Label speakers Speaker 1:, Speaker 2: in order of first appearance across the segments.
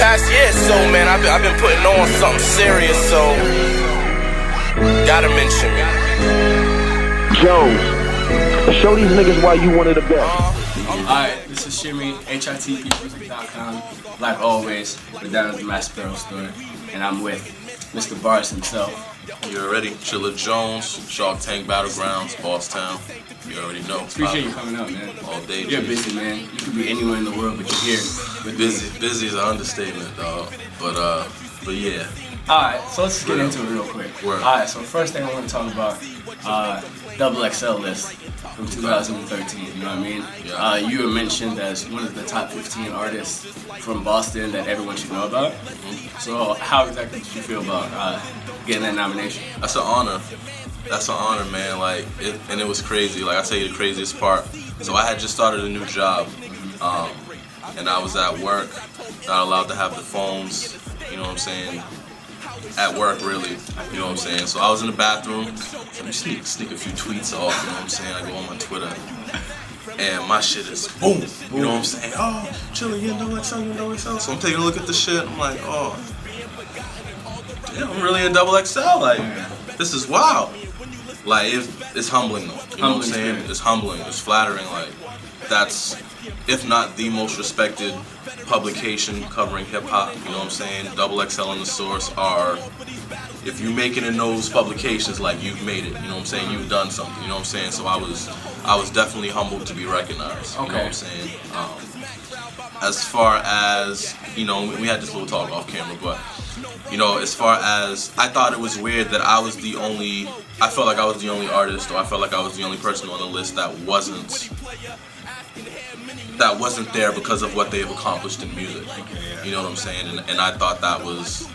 Speaker 1: past year or so, man, I've been putting on something serious, so gotta mention me.
Speaker 2: Jones, show these niggas why you one of the best.
Speaker 3: Alright, this is Shimmy, hitpmusic.com. Like always, we're down at the Mass Apparel store, and I'm with Mr. Bars himself.
Speaker 4: You already, Chilla Jones, Shark Tank Battlegrounds, Bosstown. You already know.
Speaker 3: Appreciate you coming out, man.
Speaker 4: All day.
Speaker 3: You're busy, man. You could be anywhere in the world, but you're here.
Speaker 4: Busy is an understatement, dog. But yeah.
Speaker 3: Alright, so let's just get into it real quick. Alright, so first thing I want to talk about, XXL list from 2013, you know what I mean?
Speaker 4: Yeah.
Speaker 3: You were mentioned as one of the top 15 artists from Boston that everyone should know about. So how exactly did you feel about getting that nomination?
Speaker 4: That's an honor. That's an honor, man. Like, and it was crazy. Like, I'll tell you the craziest part. So I had just started a new job, and I was at work, not allowed to have the phones, you know what I'm saying, at work, really, you know what I'm saying. So I was in the bathroom, let me sneak a few tweets off, you know what I'm saying. I go on my Twitter, and my shit is boom, you know what I'm saying. Oh, Chilla, you know XXL, you know XXL. So I'm taking a look at the shit, I'm like, oh, damn, I'm really in XXL, like, this is wild. Like, it's humbling though, you know what I'm saying? It's humbling, it's flattering, like, that's, if not the most respected publication covering hip-hop, you know what I'm saying? XXL and The Source are, if you make it in those publications, like, you've made it, you know what I'm saying? You've done something, you know what I'm saying? So I was definitely humbled to be recognized, you know what I'm saying? As far as, you know, we had this little talk off camera, but, you know, as far as, I thought it was weird that I felt like I was the only artist, or I felt like I was the only person on the list that wasn't there because of what they have accomplished in music. You know what I'm saying? And I thought that was,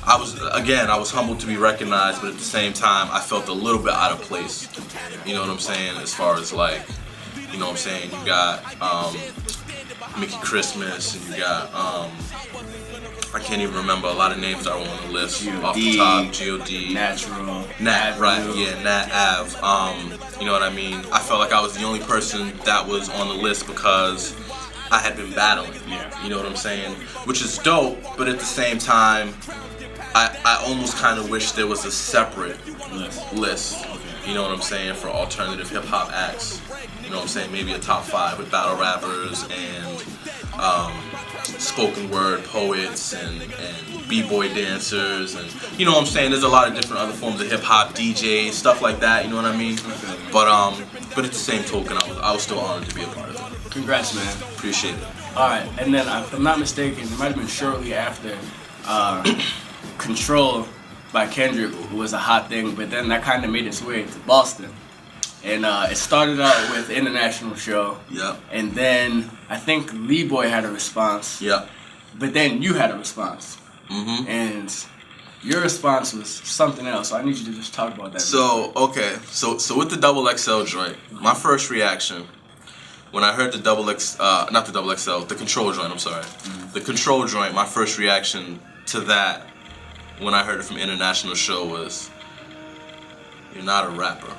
Speaker 4: I was humbled to be recognized, but at the same time, I felt a little bit out of place. You know what I'm saying? As far as, like, you know what I'm saying? You got Mickey Christmas, and you got I can't even remember a lot of names that were on the list off the top. G.O.D.
Speaker 3: Natural.
Speaker 4: Nat, right, yeah, Nat Ave. You know what I mean? I felt like I was the only person that was on the list because I had been battling.
Speaker 3: Yeah.
Speaker 4: You know what I'm saying? Which is dope, but at the same time, I almost kind of wish there was a separate list. You know what I'm saying? For alternative hip hop acts. You know what I'm saying? Maybe a top 5 with battle rappers and spoken word poets and b-boy dancers, and you know what I'm saying, there's a lot of different other forms of hip-hop, DJs, stuff like that, you know what I mean? But at the same token, I was still honored to be a part of it.
Speaker 3: Congrats, man.
Speaker 4: Appreciate it.
Speaker 3: Alright, and then if I'm not mistaken, it might have been shortly after Control by Kendrick was a hot thing, but then that kind of made its way to Boston. And it started out with International Show.
Speaker 4: Yep.
Speaker 3: And then I think Lee Boy had a response.
Speaker 4: Yep.
Speaker 3: But then you had a response.
Speaker 4: Mm-hmm.
Speaker 3: And your response was something else. So I need you to just talk about that.
Speaker 4: So, okay. So with the XXL joint, my first reaction when I heard the the Control joint, I'm sorry. Mm-hmm. The Control joint, my first reaction to that when I heard it from International Show was, you're not a rapper.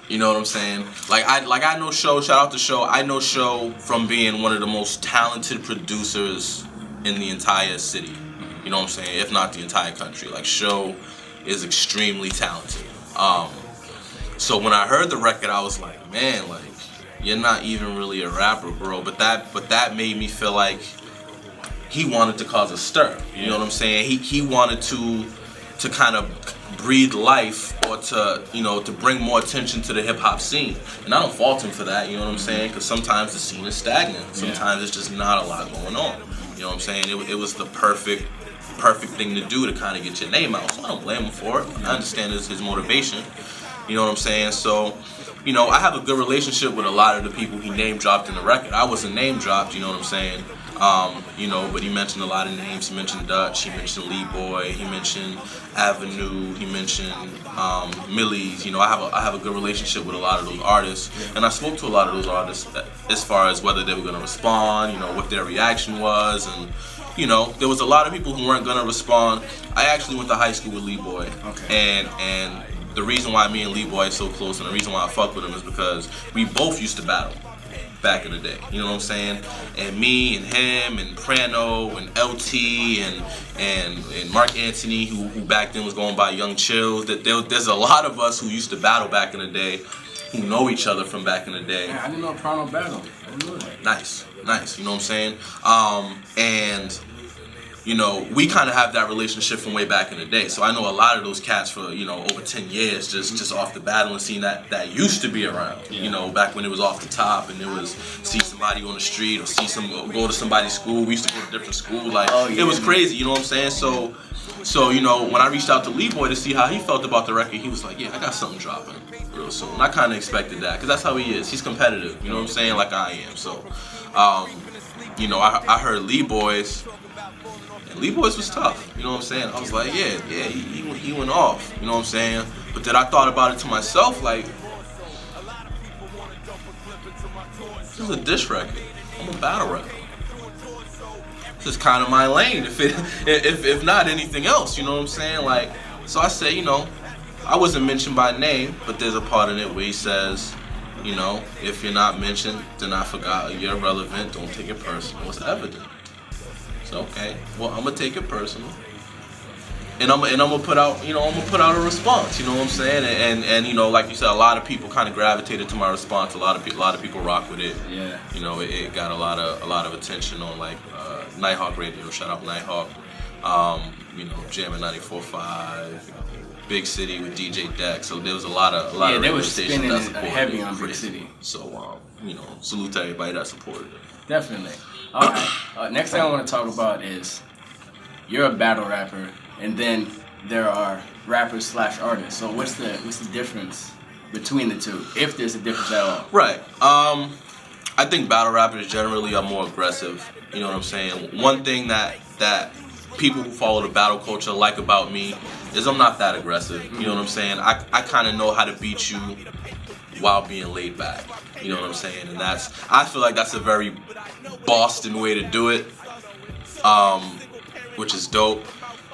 Speaker 4: You know what I'm saying? Like I know Show, shout out to Show. I know Show from being one of the most talented producers in the entire city. You know what I'm saying? If not the entire country. Like, Show is extremely talented. So when I heard the record, I was like, man, like, you're not even really a rapper, bro. But that made me feel like he wanted to cause a stir. You know what I'm saying? He wanted to kind of breathe life, or to bring more attention to the hip hop scene. And I don't fault him for that, you know what I'm saying? Because sometimes the scene is stagnant. Sometimes it's just not a lot going on. You know what I'm saying? It was the perfect thing to do to kind of get your name out. So I don't blame him for it. I understand his motivation. You know what I'm saying? So, you know, I have a good relationship with a lot of the people he name dropped in the record. I wasn't name dropped, you know what I'm saying? You know, but he mentioned a lot of names. He mentioned Dutch, he mentioned Lee Boy, he mentioned Avenue, he mentioned Millie's. You know, I have a good relationship with a lot of those artists, and I spoke to a lot of those artists as far as whether they were going to respond, you know, what their reaction was, and you know, there was a lot of people who weren't going to respond. I actually went to high school with Lee Boy, and the reason why me and Lee Boy are so close, and the reason why I fuck with him, is because we both used to battle. back in the day. You know what I'm saying? And me and him and Prano and LT and Mark Anthony, who back then was going by Young Chills. There's a lot of us who used to battle back in the day, who know each other from back in the day.
Speaker 3: Man, I didn't know Prano battled. I didn't know that.
Speaker 4: Nice. You know what I'm saying? And you know, we kind of have that relationship from way back in the day. So I know a lot of those cats for, you know, over 10 years just off the battling scene that used to be around.
Speaker 3: Yeah.
Speaker 4: You know, back when it was off the top and it was see somebody on the street or go to somebody's school. We used to go to different school. Like, it was crazy, you know what I'm saying? So you know, when I reached out to Lee Boy to see how he felt about the record, he was like, yeah, I got something dropping real soon. And I kind of expected that because that's how he is. He's competitive, you know what I'm saying, like I am. So, you know, I heard Lee Boy's. Lee Boys was tough, you know what I'm saying? I was like, yeah, he went off, you know what I'm saying? But then I thought about it to myself, like, this is a diss record. I'm a battle rapper. This is kind of my lane, if not anything else, you know what I'm saying? Like, so I said, you know, I wasn't mentioned by name, but there's a part in it where he says, you know, if you're not mentioned, then I forgot, you're irrelevant, don't take it personal, it's evident. Okay, well, I'm gonna take it personal, and I'm gonna put out, you know, a response. You know what I'm saying? And you know, like you said, a lot of people kind of gravitated to my response. A lot of people rock with it.
Speaker 3: Yeah.
Speaker 4: You know, it got a lot of attention on like Nighthawk Radio. Shout out Nighthawk. You know, Jammin' 94.5. Big City with DJ Deck. So there was a lot of radio stations that supported
Speaker 3: heavy
Speaker 4: it.
Speaker 3: on Big City.
Speaker 4: So you know, salute to everybody that supported it.
Speaker 3: Definitely. All right. Next thing I want to talk about is you're a battle rapper, and then there are rappers / artists. So what's the difference between the two, if there's a difference at all?
Speaker 4: Right. I think battle rappers generally are more aggressive. You know what I'm saying? One thing that people who follow the battle culture like about me is I'm not that aggressive. You know what I'm saying? I kind of know how to beat you while being laid back. You know what I'm saying? And I feel like that's a very Boston way to do it, which is dope.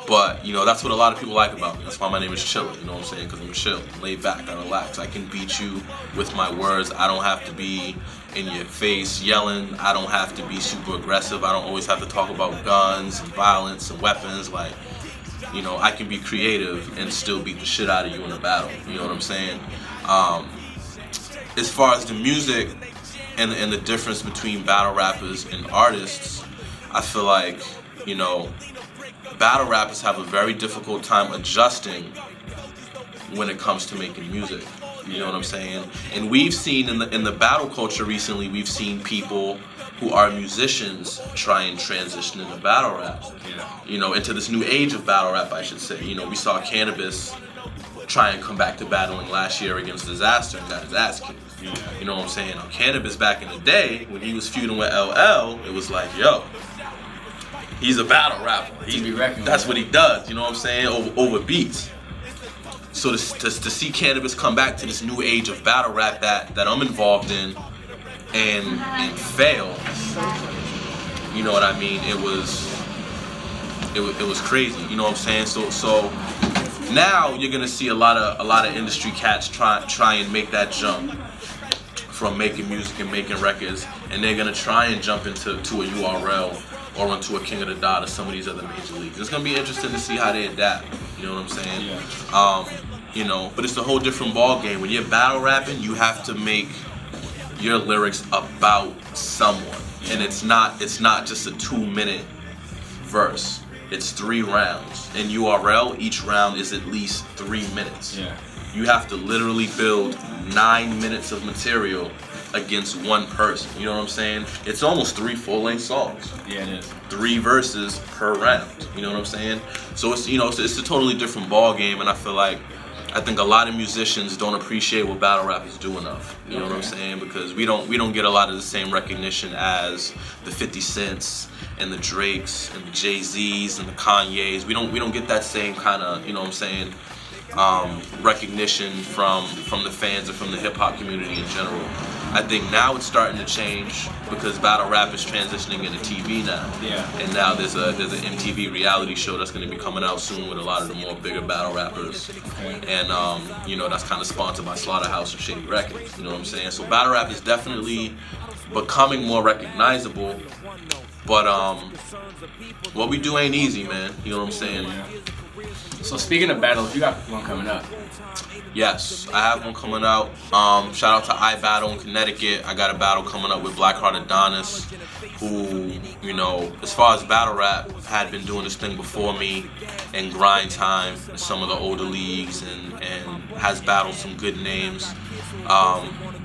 Speaker 4: But, you know, that's what a lot of people like about me. That's why my name is Chilla, you know what I'm saying? Because I'm chill, I'm laid back, I relax. I can beat you with my words. I don't have to be in your face yelling. I don't have to be super aggressive. I don't always have to talk about guns and violence and weapons. Like, you know, I can be creative and still beat the shit out of you in a battle. You know what I'm saying? As far as the music and the difference between battle rappers and artists, I feel like, you know, battle rappers have a very difficult time adjusting when it comes to making music. You know what I'm saying? And we've seen in the battle culture recently, we've seen people who are musicians try and transition into battle rap.
Speaker 3: Yeah.
Speaker 4: You know, into this new age of battle rap, I should say. You know, we saw Cannabis try and come back to battling last year against Disaster and got his ass kicked.
Speaker 3: Yeah.
Speaker 4: You know what I'm saying? On Cannabis back in the day, when he was feuding with LL, it was like, yo, he's a battle rapper. That's what he does, you know what I'm saying? Over beats. So to see Cannabis come back to this new age of battle rap that I'm involved in and fail, you know what I mean? It was crazy, you know what I'm saying? So now you're gonna see a lot of industry cats try and make that jump from making music and making records, and they're gonna try and jump into a URL or into a King of the Dot or some of these other major leagues. It's gonna be interesting to see how they adapt. You know what I'm saying?
Speaker 3: Yeah.
Speaker 4: You know, but it's a whole different ball game. When you're battle rapping, you have to make your lyrics about someone, and it's not just a 2-minute verse. It's 3 rounds. In URL, each round is at least 3 minutes.
Speaker 3: Yeah.
Speaker 4: You have to literally build 9 minutes of material against one person. You know what I'm saying? It's almost 3 full-length songs.
Speaker 3: Yeah, it is.
Speaker 4: 3 verses per round. You know what I'm saying? So it's, you know, it's a totally different ball game, and I think a lot of musicians don't appreciate what battle rappers do enough. You know what I'm saying? Because we don't get a lot of the same recognition as the 50 Cents and the Drakes and the Jay-Z's and the Kanye's. We don't get that same kind of, you know what I'm saying, recognition from the fans and from the hip hop community in general. I think now it's starting to change because battle rap is transitioning into TV now.
Speaker 3: Yeah.
Speaker 4: And now there's an MTV reality show that's going to be coming out soon with a lot of the more bigger battle rappers.
Speaker 3: Okay.
Speaker 4: And you know, that's kind of sponsored by Slaughterhouse and Shady Records. You know what I'm saying? So battle rap is definitely becoming more recognizable. But what we do ain't easy, man. You know what I'm saying?
Speaker 3: Yeah. So speaking of battles, you got one coming up.
Speaker 4: Yes, I have one coming out. Shout out to iBattle in Connecticut. I got a battle coming up with Blackheart Adonis, who, you know, as far as battle rap, had been doing this thing before me in grind time in some of the older leagues and has battled some good names.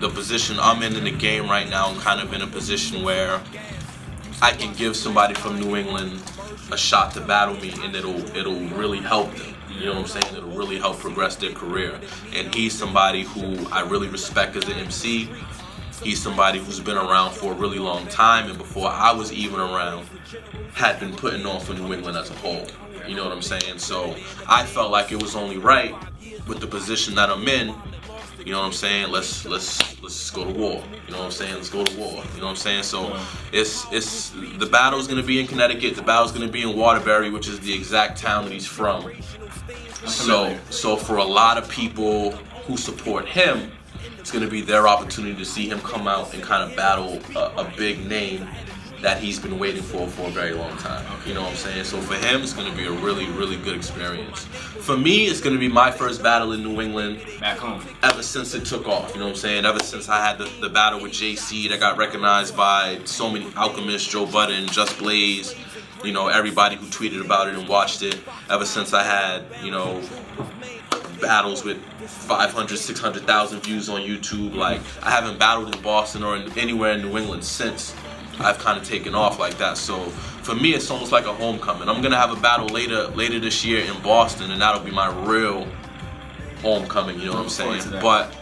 Speaker 4: The position I'm in the game right now, I'm kind of in a position where I can give somebody from New England a shot to battle me, and it'll really help them. You know what I'm saying? It'll really help progress their career. And he's somebody who I really respect as an MC. He's somebody who's been around for a really long time, and before I was even around, had been putting on for New England as a whole. You know what I'm saying? So I felt like it was only right with the position that I'm in. You know what I'm saying? Let's go to war. You know what I'm saying? Let's go to war. You know what I'm saying? So it's the battle's gonna be in Connecticut. The battle's gonna be in Waterbury, which is the exact town that he's from. So for a lot of people who support him, it's gonna be their opportunity to see him come out and kind of battle a big name that he's been waiting for a very long time. You know what I'm saying? So for him, it's going to be a really, really good experience. For me, it's going to be my first battle in New England.
Speaker 3: Back home.
Speaker 4: Ever since it took off, you know what I'm saying? Ever since I had the battle with JC that got recognized by so many Alchemists, Joe Budden, Just Blaze, you know, everybody who tweeted about it and watched it. Ever since I had, you know, battles with 500, 600,000 views on YouTube. Like, I haven't battled in Boston or anywhere in New England since I've kind of taken off like that. So for me, it's almost like a homecoming. I'm gonna have a battle later this year in Boston, and that'll be my real homecoming. You know what I'm saying? But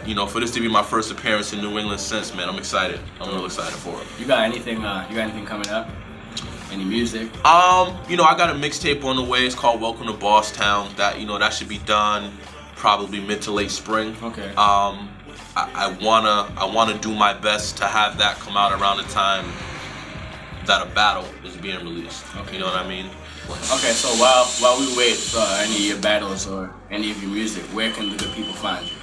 Speaker 4: you know, for this to be my first appearance in New England since, man, I'm excited. I'm real excited for it.
Speaker 3: You got anything? You got anything coming up? Any music?
Speaker 4: You know, I got a mixtape on the way. It's called Welcome to Bosstown. That, you know, that should be done probably mid to late spring.
Speaker 3: Okay.
Speaker 4: I wanna do my best to have that come out around the time that a battle is being released.
Speaker 3: Okay.
Speaker 4: You know what I mean?
Speaker 3: Okay, so while we wait for any of your battles or any of your music, where can the good people find you?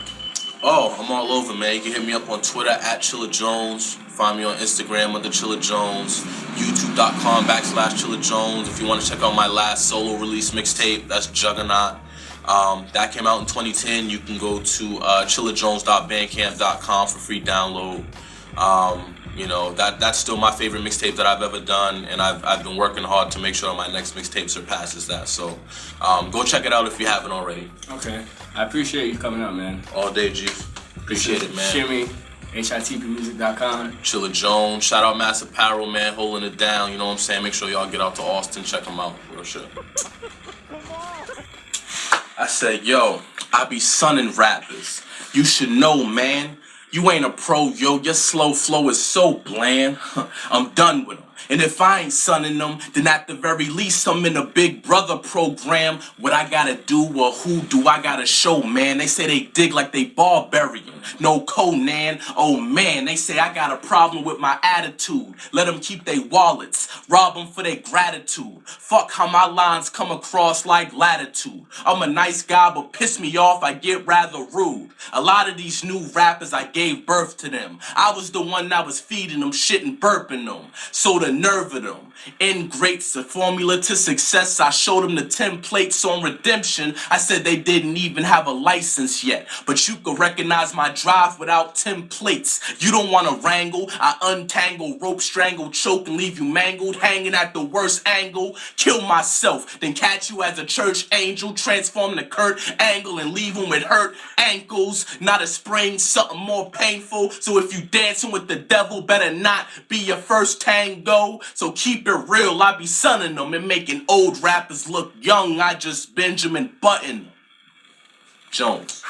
Speaker 4: Oh, I'm all over, man. You can hit me up on Twitter at Chilla Jones. Find me on Instagram under Chilla Jones. YouTube.com/Chilla Jones. If you want to check out my last solo release mixtape, that's Juggernaut. That came out in 2010. You can go to chillajones.bandcamp.com for free download. You know, that's still my favorite mixtape that I've ever done, and I've been working hard to make sure my next mixtape surpasses that. So go check it out if you haven't already.
Speaker 3: Okay. I appreciate you coming out, man.
Speaker 4: All day, G. Appreciate it, man.
Speaker 3: Shimmy, hitpmusic.com.
Speaker 4: Chilla Jones. Shout out Mass Apparel, man, holding it down. You know what I'm saying? Make sure y'all get out to Austin. Check them out. Real shit. I said, yo, I be sunning rappers. You should know, man. You ain't a pro, yo. Your slow flow is so bland. I'm done with them. And if I ain't sunning them, then at the very least I'm in a Big Brother program. What I gotta do or who do I gotta show, man? They say they dig like they barbarian. No Conan. Oh man, they say I got a problem with my attitude. Let them keep their wallets. Rob them for their gratitude. Fuck how my lines come across like latitude. I'm a nice guy, but piss me off, I get rather rude. A lot of these new rappers, I gave birth to them. I was the one that was feeding them shit and burping them. So the nerve of them. Ingrates, the formula to success. I showed them the templates on redemption. I said they didn't even have a license yet. But you could recognize my drive without templates. You don't want to wrangle. I untangle, rope strangle, choke and leave you mangled. Hanging at the worst angle. Kill myself. Then catch you as a church angel. Transform the Kurt Angle and leave them with hurt ankles. Not a sprain, something more painful. So if you dancing with the devil, better not be your first tango. So keep it real, I be sunning them and making old rappers look young. I just Benjamin Button Jones.